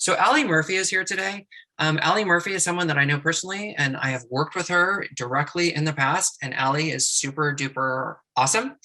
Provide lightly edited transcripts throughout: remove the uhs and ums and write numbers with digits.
So Allie Murphy is here today. Allie Murphy is someone that I know personally, and I have worked with her directly in the past, and Allie is super duper awesome.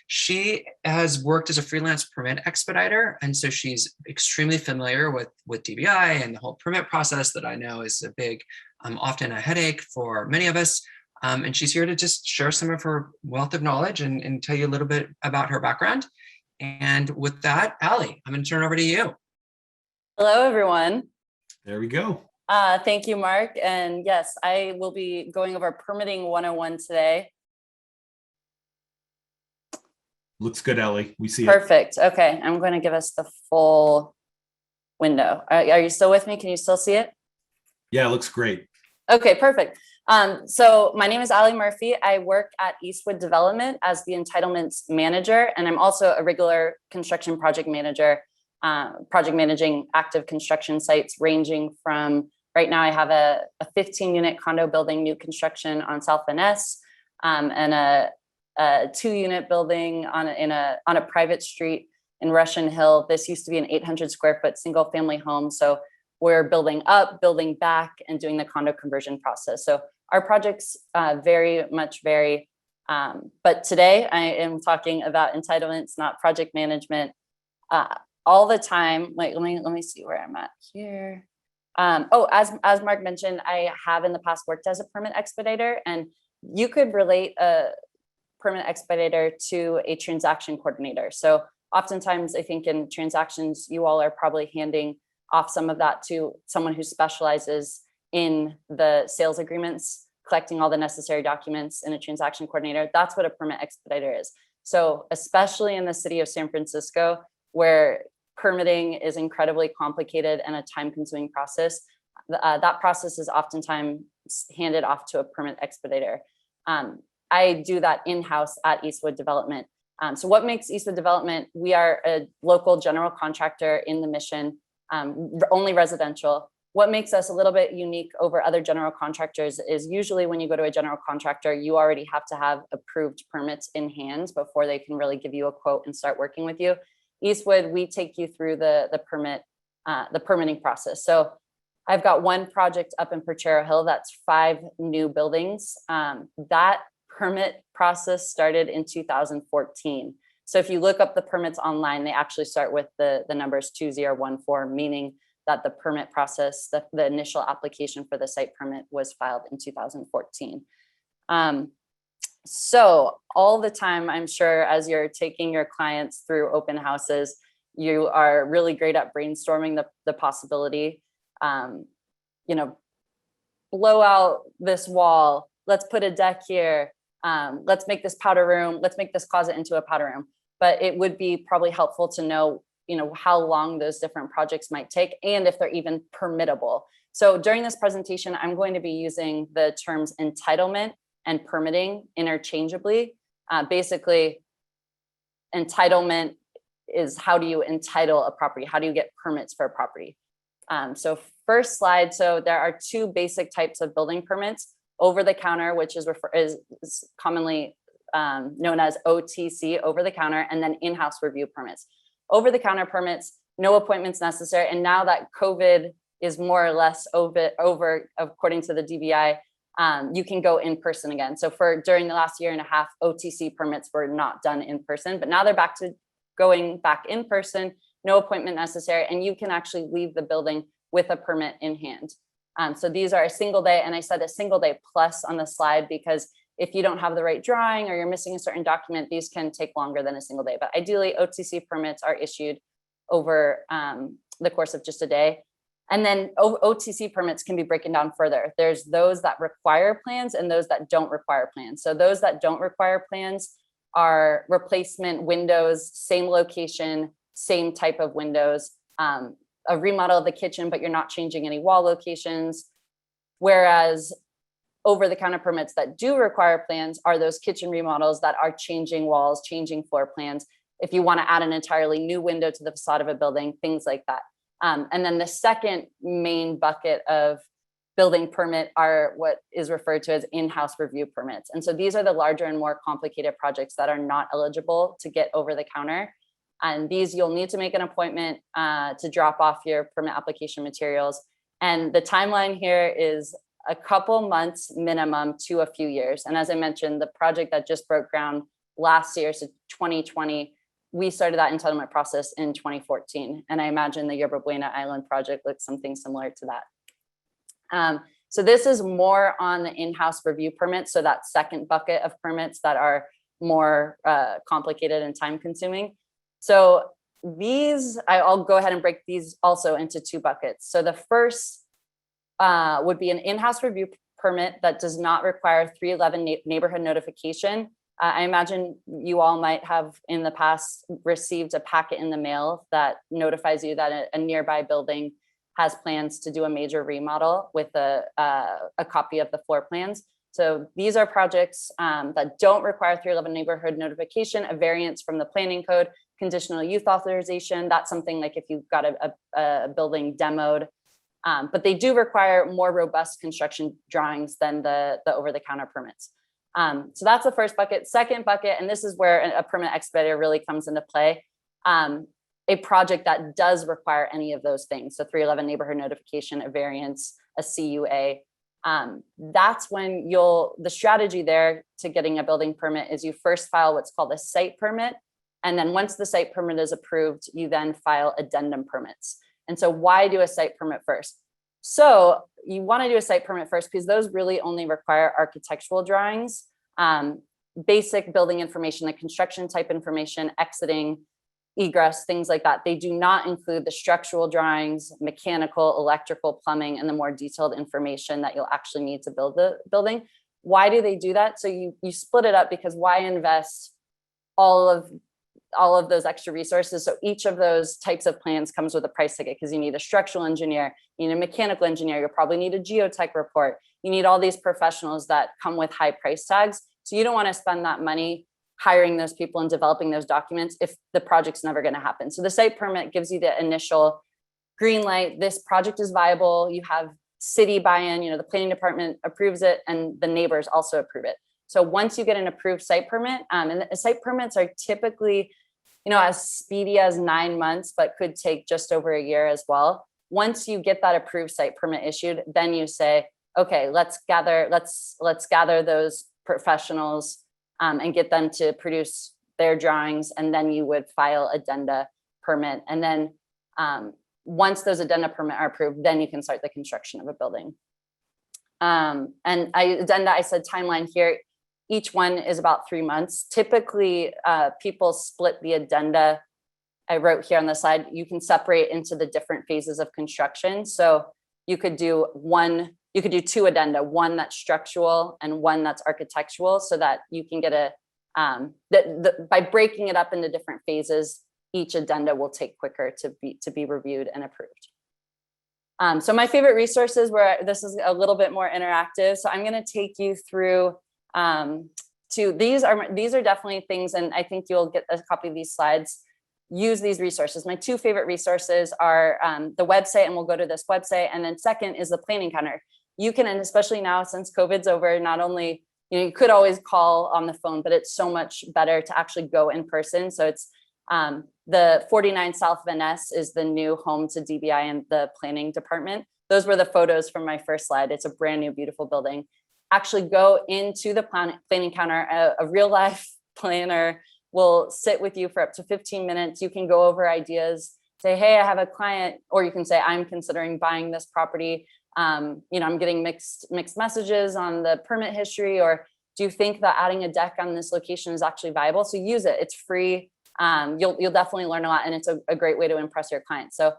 She has worked as a freelance permit expediter, and so she's extremely familiar with DBI and the whole permit process that I know is a big, often a headache for many of us. And she's here to just share some of her wealth of knowledge and tell you a little bit about her background. And with that, Allie, I'm going to turn it over to you. Hello, everyone. There we go. Thank you, Mark. And yes, I will be going over Permitting 101 today. Looks good, Ellie. We see it. Perfect. Okay, I'm going to give us the full window. Are you still with me? Can you still see it? Yeah, it looks great. Okay, perfect. So my name is Allie Murphy. I work at Eastwood Development as the entitlements manager, and I'm also a regular construction project manager, project managing active construction sites ranging from, right now I have a 15-unit condo building, new construction on South Van Ness, and a 2-unit building on a private street in Russian Hill. This used to be an 800 square foot single family home. So we're building up, building back, and doing the condo conversion process. So our projects very much vary. But today I am talking about entitlements, not project management. All the time. Like, let me see where I'm at here. As Mark mentioned, I have in the past worked as a permit expediter, and you could relate a permit expediter to a transaction coordinator. So oftentimes I think in transactions, you all are probably handing off some of that to someone who specializes in the sales agreements, collecting all the necessary documents in a transaction coordinator. That's what a permit expediter is. So especially in the city of San Francisco, where permitting is incredibly complicated and a time-consuming process, that process is oftentimes handed off to a permit expediter. I do that in-house at Eastwood Development. So what makes Eastwood Development? We are a local general contractor in the Mission, only residential. What makes us a little bit unique over other general contractors is usually when you go to a general contractor, you already have to have approved permits in hand before they can really give you a quote and start working with you. Eastwood, we take you through the permitting process. So I've got one project up in Potrero Hill that's 5 new buildings. That permit process started in 2014. So if you look up the permits online, they actually start with the numbers 2014, meaning that the permit process, the initial application for the site permit was filed in 2014. So all the time, I'm sure as you're taking your clients through open houses, you are really great at brainstorming the possibility, blow out this wall, let's put a deck here, let's make this powder room, let's make this closet into a powder room. But it would be probably helpful to know, how long those different projects might take and if they're even permittable. So during this presentation, I'm going to be using the terms entitlement and permitting interchangeably. Basically, entitlement is how do you entitle a property? How do you get permits for a property? So first slide, so there are 2 basic types of building permits: over the counter, which is commonly known as OTC, over the counter, and then in-house review permits. Over the counter permits, no appointments necessary. And now that COVID is more or less over according to the DBI, you can go in person again. So during the last year and a half, OTC permits were not done in person, but now they're back to going back in person, no appointment necessary, and you can actually leave the building with a permit in hand. So these are a single day, and I said a single day plus on the slide because if you don't have the right drawing or you're missing a certain document, these can take longer than a single day. But ideally, OTC permits are issued over the course of just a day. And then OTC permits can be broken down further. There's those that require plans and those that don't require plans. So those that don't require plans are replacement windows, same location, same type of windows, a remodel of the kitchen, but you're not changing any wall locations. Whereas over-the-counter permits that do require plans are those kitchen remodels that are changing walls, changing floor plans. If you want to add an entirely new window to the facade of a building, things like that. And then the second main bucket of building permit are what is referred to as in-house review permits. And so these are the larger and more complicated projects that are not eligible to get over the counter. And these you'll need to make an appointment to drop off your permit application materials. And the timeline here is a couple months minimum to a few years. And as I mentioned, the project that just broke ground last year, so 2020, we started that entitlement process in 2014. And I imagine the Yerba Buena Island project looks something similar to that. So this is more on the in-house review permits. So that second bucket of permits that are more complicated and time consuming. So these, I'll go ahead and break these also into two buckets. So the first would be an in-house review permit that does not require 311 neighborhood notification. I imagine you all might have in the past received a packet in the mail that notifies you that a nearby building has plans to do a major remodel with a copy of the floor plans. So these are projects that don't require 311 neighborhood notification, a variance from the planning code, conditional use authorization. That's something like if you've got a building demoed, but they do require more robust construction drawings than the over-the-counter permits. So that's the first bucket. Second bucket, and this is where a permit expediter really comes into play. A project that does require any of those things. So 311 neighborhood notification, a variance, a CUA. That's when the strategy there to getting a building permit is you first file what's called a site permit. And then once the site permit is approved, you then file addendum permits. And so why do a site permit first? So you want to do a site permit first because those really only require architectural drawings, basic building information, the construction type information, exiting, egress, things like that. They do not include the structural drawings, mechanical, electrical, plumbing, and the more detailed information that you'll actually need to build the building. Why do they do that? So you split it up because why invest all of those extra resources? So each of those types of plans comes with a price ticket because you need a structural engineer, you need a mechanical engineer, you'll probably need a geotech report. You need all these professionals that come with high price tags. So you don't want to spend that money hiring those people and developing those documents if the project's never going to happen. So the site permit gives you the initial green light. This project is viable. You have city buy-in, the planning department approves it and the neighbors also approve it. So once you get an approved site permit, and the site permits are typically, as speedy as 9 months, but could take just over a year as well. Once you get that approved site permit issued, then you say, okay, let's gather those professionals and get them to produce their drawings. And then you would file addenda permit. And then once those addenda permit are approved, then you can start the construction of a building. Addenda, I said timeline here, each one is about 3 months. Typically, people split the addenda. I wrote here on the side, you can separate into the different phases of construction. So you could do two addenda, one that's structural and one that's architectural, so that you can get by breaking it up into different phases, each addenda will take quicker to be reviewed and approved. So my favorite resources this is a little bit more interactive. So I'm going to take you through these are definitely things, and I think you'll get a copy of these slides. Use these resources. My two favorite resources are the website, and we'll go to this website. And then second is the planning counter. You can, and especially now since COVID's over, not only, you could always call on the phone, but it's so much better to actually go in person. So it's the 49 South Van Ness is the new home to DBI and the planning department. Those were the photos from my first slide. It's a brand new, beautiful building. Actually go into the planning counter. A real life planner will sit with you for up to 15 minutes. You can go over ideas, say, hey, I have a client, or you can say, I'm considering buying this property. I'm getting mixed messages on the permit history, or do you think that adding a deck on this location is actually viable? So use it, it's free. You'll definitely learn a lot, and it's a great way to impress your clients. So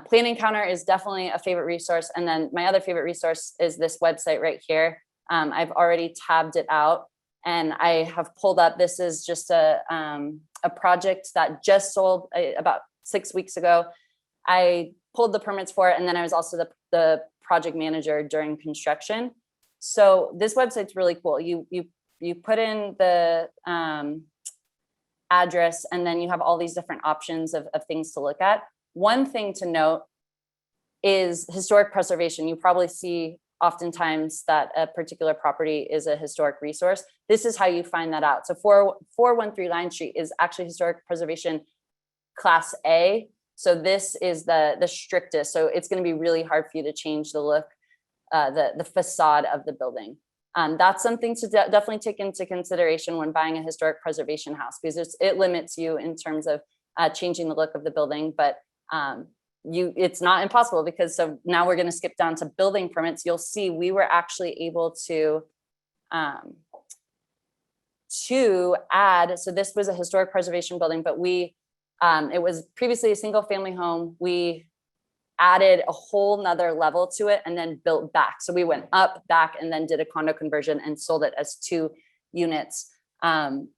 planning counter is definitely a favorite resource. And then my other favorite resource is this website right here. I've already tabbed it out. And I have pulled up, this is just a project that just sold about 6 weeks ago. I pulled the permits for it, and then I was also the project manager during construction. So this website's really cool. You put in the address, and then you have all these different options of things to look at. One thing to note is historic preservation. You probably see oftentimes that a particular property is a historic resource. This is how you find that out. So 413 Line Street is actually historic preservation Class A. So this is the strictest. So it's going to be really hard for you to change the look, the facade of the building. That's something to definitely take into consideration when buying a historic preservation house, because it limits you in terms of changing the look of the building. But it's not impossible, because so now we're going to skip down to building permits. You'll see we were actually able to add, so this was a historic preservation building, but it was previously a single family home. We added a whole nother level to it and then built back. So we went up, back, and then did a condo conversion and sold it as 2 units.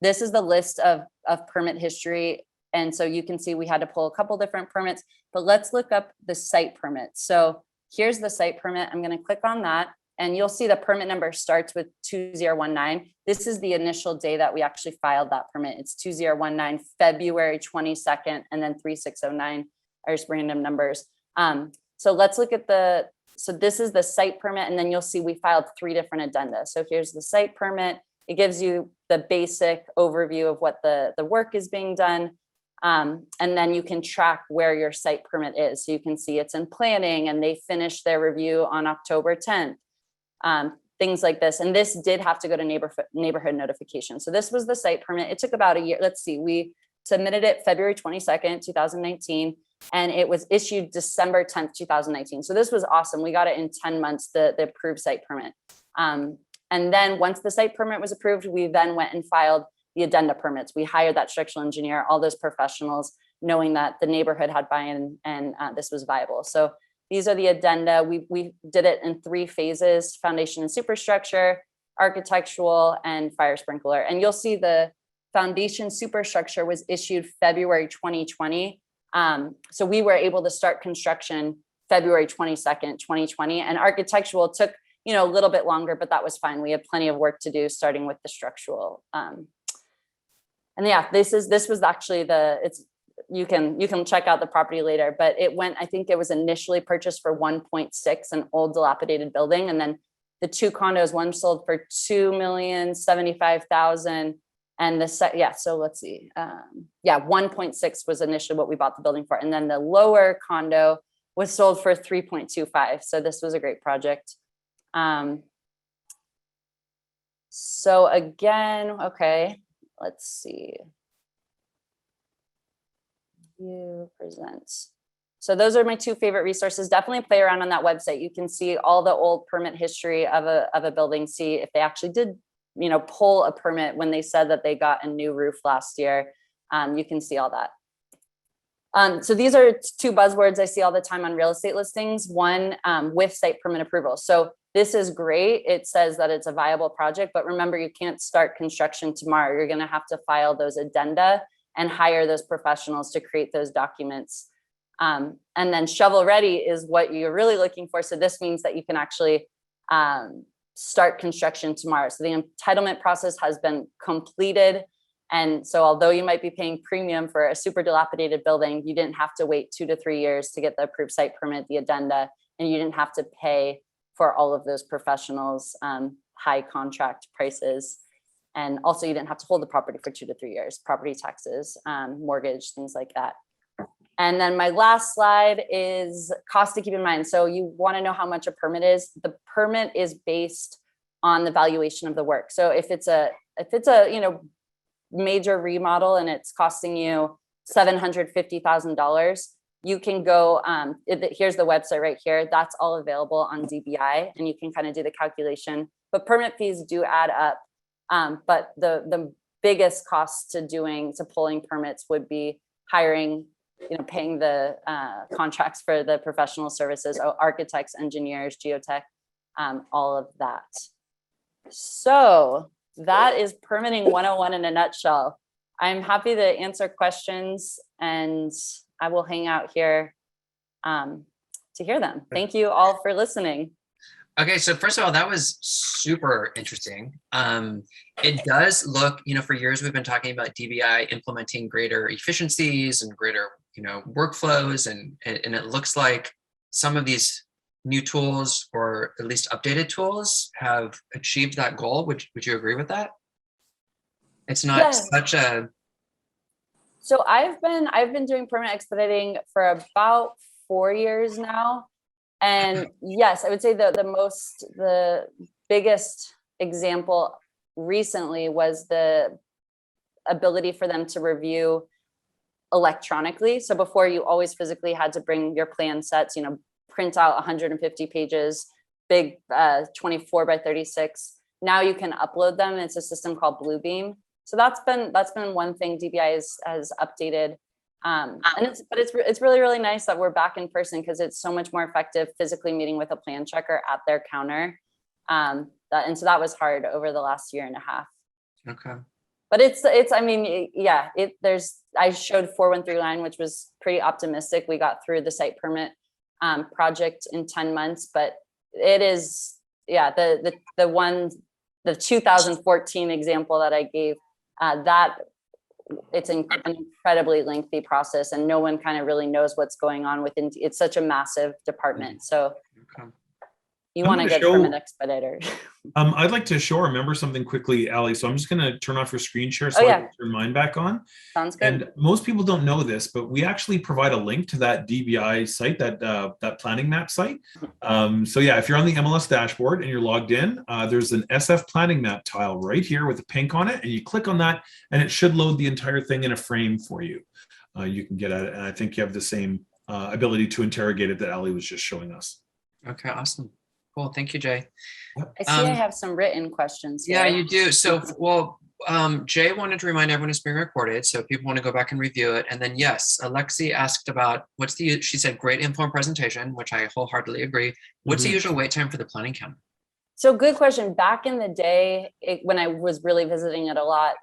This is the list of permit history. And so you can see we had to pull a couple different permits, but let's look up the site permit. So here's the site permit. I'm going to click on that, and you'll see the permit number starts with 2019. This is the initial day that we actually filed that permit. It's 2019, February 22nd, and then 3609 are just random numbers. So let's look at so this is the site permit, and then you'll see we filed 3 different addenda. So here's the site permit. It gives you the basic overview of what the work is being done. And then you can track where your site permit is. So you can see it's in planning and they finished their review on October 10th, things like this. And this did have to go to neighborhood notification. So this was the site permit. It took about a year. Let's see, we submitted it February 22nd, 2019, and it was issued December 10th, 2019. So this was awesome. We got it in 10 months, the approved site permit. And then once the site permit was approved, we then went and filed the addenda permits. We hired that structural engineer, all those professionals, knowing that the neighborhood had buy-in and this was viable. So these are the addenda. We did it in 3 phases: foundation and superstructure, architectural, and fire sprinkler. And you'll see the foundation superstructure was issued February 2020. So we were able to start construction February 22nd, 2020, and architectural took, a little bit longer, but that was fine. We had plenty of work to do, starting with the structural. And yeah, this was actually you can check out the property later, but I think it was initially purchased for 1.6, an old dilapidated building. And then the 2 condos, one sold for $2,075,000. And so let's see. 1.6 was initially what we bought the building for. And then the lower condo was sold for 3.25. So this was a great project. So again, okay, let's see. You present. So those are my 2 favorite resources. Definitely play around on that website. You can see all the old permit history of a building, see if they actually did, pull a permit when they said that they got a new roof last year. You can see all that. So these are 2 buzzwords I see all the time on real estate listings. One, with site permit approval. So this is great. It says that it's a viable project, but remember, you can't start construction tomorrow. You're going to have to file those addenda and hire those professionals to create those documents. And then shovel ready is what you're really looking for. So this means that you can actually start construction tomorrow. So the entitlement process has been completed. And so although you might be paying premium for a super dilapidated building, you didn't have to wait 2 to 3 years to get the approved site permit, the addenda, and you didn't have to pay for all of those professionals, high contract prices. And also you didn't have to hold the property for 2 to 3 years, property taxes, mortgage, things like that. And then my last slide is cost to keep in mind. So you want to know how much a permit is. The permit is based on the valuation of the work. So if it's a major remodel and it's costing you $750,000, you can go, here's the website right here. That's all available on DBI, and you can kind of do the calculation. But permit fees do add up. But the biggest cost to pulling permits would be hiring, paying the contracts for the professional services, architects, engineers, geotech, all of that. So that is permitting 101 in a nutshell. I'm happy to answer questions, and I will hang out here to hear them. Thank you all for listening. Okay, so first of all, that was super interesting. It does look, for years we've been talking about DBI implementing greater efficiencies and greater, workflows, and it looks like some of these new tools, or at least updated tools, have achieved that goal. Would you agree with that? It's not such a So I've been doing permit expediting for about 4 years now. And yes, I would say the biggest example recently was the ability for them to review electronically. So before, you always physically had to bring your plan sets, print out 150 pages, big 24 by 36. Now you can upload them. It's a system called Bluebeam. So that's been one thing DBI has updated. And it's really, really nice that we're back in person, because it's so much more effective physically meeting with a plan checker at their counter. And so that was hard over the last year and a half. Okay. But I mean, yeah, I showed 4139, which was pretty optimistic. We got through the site permit project in 10 months, but it is, yeah, the 2014 example that I gave, that it's an incredibly lengthy process, and no one kind of really knows what's going on within. It's such a massive department. So Okay. you want a good permit expediter. I'd like to show our members something quickly, Ali. So I'm just going to turn off your screen share so I can turn mine back on. Sounds good. And most people don't know this, but we actually provide a link to that DBI site, that planning map site. So yeah, if you're on the MLS dashboard and you're logged in, there's an SF planning map tile right here with a pink on it, and you click on that, and it should load the entire thing in a frame for you. You can get at it, and I think you have the same ability to interrogate it that Ali was just showing us. Okay, awesome. Cool. Thank you, Jay. I see I have some written questions here. Yeah, you do. So, well, Jay wanted to remind everyone it's being recorded, so if people want to go back and review it. And then, yes, Alexi asked about she said, great informed presentation, which I wholeheartedly agree. What's the usual wait time for the planning counter? So good question. Back in the day, when I was really visiting it a lot,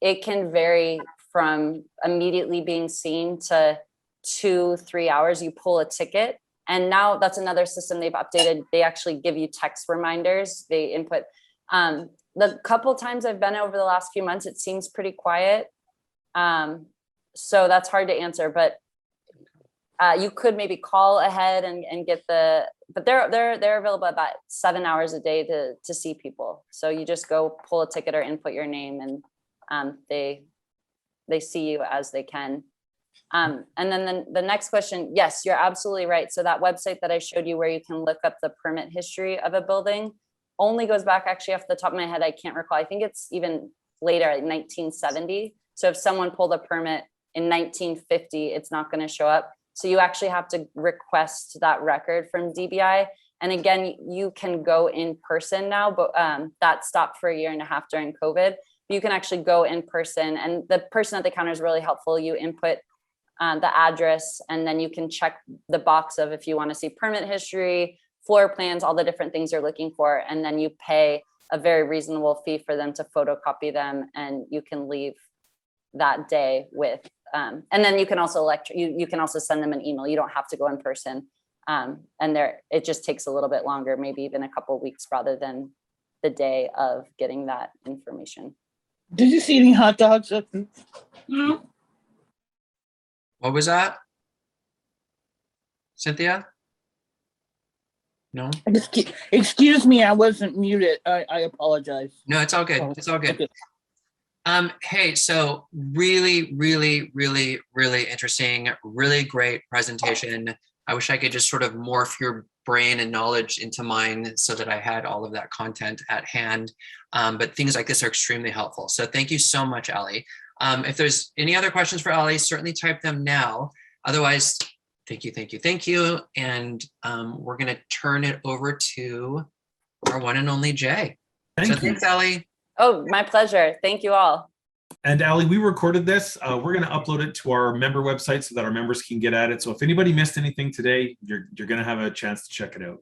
it can vary from immediately being seen to 2-3 hours. You pull a ticket. And now that's another system they've updated. They actually give you text reminders. They input. The couple times I've been over the last few months, it seems pretty quiet. So that's hard to answer, but you could maybe call ahead and get but they're available about 7 hours a day to see people. So you just go pull a ticket or input your name, and they see you as they can. And then the next question, yes, you're absolutely right. So that website that I showed you where you can look up the permit history of a building only goes back, actually off the top of my head, I can't recall. I think it's even later, like 1970. So if someone pulled a permit in 1950, it's not going to show up. So you actually have to request that record from DBI. And again, you can go in person now, but that stopped for 1.5 years during COVID. You can actually go in person, and the person at the counter is really helpful. You input the address, and then you can check the box of if you want to see permit history, floor plans, all the different things you're looking for. And then you pay a very reasonable fee for them to photocopy them, and you can leave that day with, and then you can also you can also send them an email. You don't have to go in person. And it just takes a little bit longer, maybe even a couple of weeks rather than the day of getting that information. Did you see any hot dogs? What was that? Cynthia? No? Excuse me, I wasn't muted. I apologize. No, it's all good. It's all good. Okay. Hey, so really, really, really, really interesting, really great presentation. I wish I could just sort of morph your brain and knowledge into mine so that I had all of that content at hand. But things like this are extremely helpful. So thank you so much, Ali. If there's any other questions for Ali, certainly type them now. Otherwise, thank you, thank you, thank you. And we're going to turn it over to our one and only Jay. Thanks, Ali. Oh, my pleasure. Thank you all. And Ali, we recorded this. We're going to upload it to our member website so that our members can get at it. So if anybody missed anything today, you're going to have a chance to check it out.